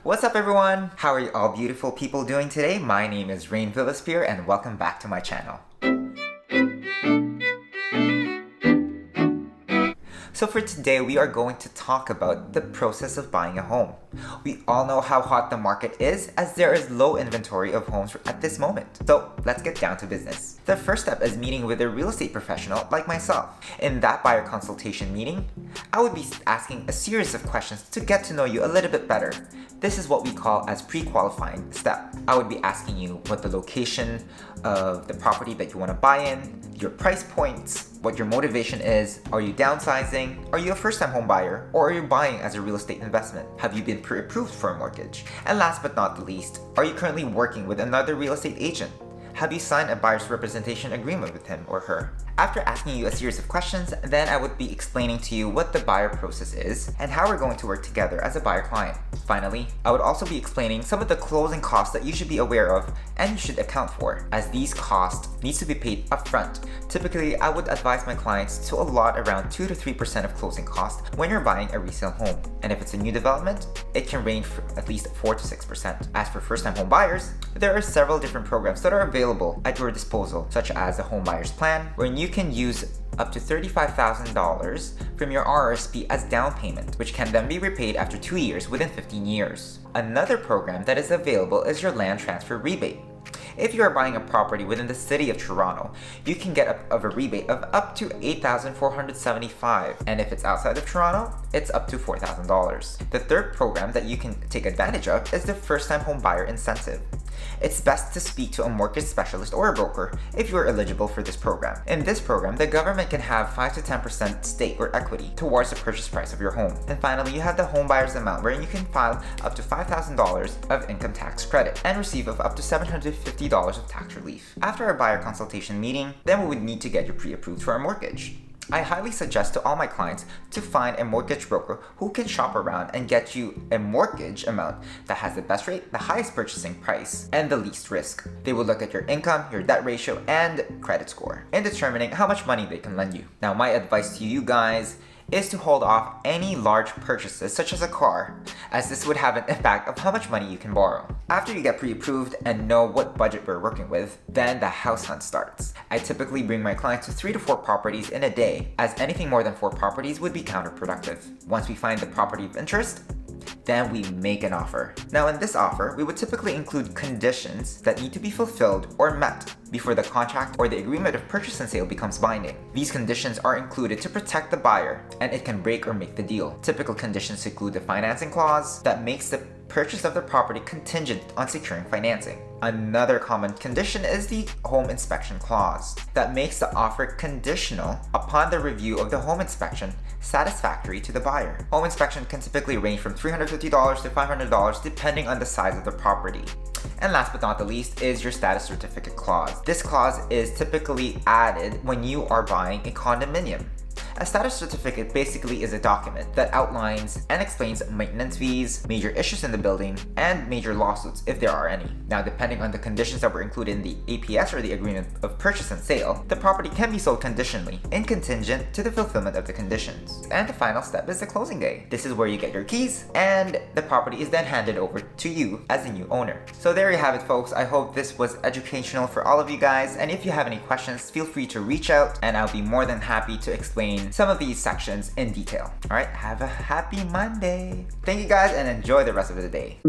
What's up everyone? How are you all beautiful people doing today? My name is Rein Villaspir and welcome back to my channel. So for today, we are going to talk about the process of buying a home. We all know how hot the market is as there is low inventory of homes at this moment. So let's get down to business. The first step is meeting with a real estate professional like myself. In that buyer consultation meeting, I would be asking a series of questions to get to know you a little bit better. This is what we call as pre-qualifying step. I would be asking you what the location of the property that you want to buy in, your price points, what your motivation is, are you downsizing, are you a first-time home buyer, or are you buying as a real estate investment? Have you been pre-approved for a mortgage? And last but not the least, are you currently working with another real estate agent? Have you signed a buyer's representation agreement with him or her? After asking you a series of questions, then I would be explaining to you what the buyer process is and how we're going to work together as a buyer-client. Finally, I would also be explaining some of the closing costs that you should be aware of and you should account for, as these costs needs to be paid upfront. Typically, I would advise my clients to allot around 2 to 3% of closing costs when you're buying a resale home. And if it's a new development, it can range from at least 4 to 6%. As for first-time home buyers, there are several different programs that are available at your disposal, such as the Home Buyer's Plan, wherein you can use up to $35,000 from your RRSP as down payment, which can then be repaid after 2 years within 15 years. Another program that is available is your land transfer rebate. If you are buying a property within the city of Toronto, you can get a rebate of up to $8,475, and if it's outside of Toronto, it's up to $4,000. The third program that you can take advantage of is the first-time home buyer incentive. It's best to speak to a mortgage specialist or a broker if you are eligible for this program. In this program, the government can have 5 to 10% stake or equity towards the purchase price of your home. And finally, you have the home buyer's amount, where you can file up to $5,000 of income tax credit and receive up to $750 of tax relief. After a buyer consultation meeting, then we would need to get you pre-approved for a mortgage. I highly suggest to all my clients to find a mortgage broker who can shop around and get you a mortgage amount that has the best rate, the highest purchasing price, and the least risk. They will look at your income, your debt ratio, and credit score in determining how much money they can lend you. Now, my advice to you guys is to hold off any large purchases such as a car, as this would have an impact of how much money you can borrow. After you get pre-approved and know what budget we're working with, then the house hunt starts. I typically bring my clients to 3 to 4 properties in a day, as anything more than 4 properties would be counterproductive. Once we find the property of interest, then we make an offer. Now in this offer, we would typically include conditions that need to be fulfilled or met before the contract or the agreement of purchase and sale becomes binding. These conditions are included to protect the buyer, and it can break or make the deal. Typical conditions include the financing clause that makes the purchase of the property contingent on securing financing. Another common condition is the home inspection clause that makes the offer conditional upon the review of the home inspection satisfactory to the buyer. Home inspection can typically range from $350 to $500 depending on the size of the property. And last but not the least is your status certificate clause. This clause is typically added when you are buying a condominium. A status certificate basically is a document that outlines and explains maintenance fees, major issues in the building, and major lawsuits if there are any. Now, depending on the conditions that were included in the APS or the agreement of purchase and sale, the property can be sold conditionally and contingent to the fulfillment of the conditions. And the final step is the closing day. This is where you get your keys and the property is then handed over to you as a new owner. So there you have it, folks. I hope this was educational for all of you guys, and if you have any questions, feel free to reach out and I'll be more than happy to explain some of these sections in detail. All right, have a happy Monday. Thank you guys and enjoy the rest of the day.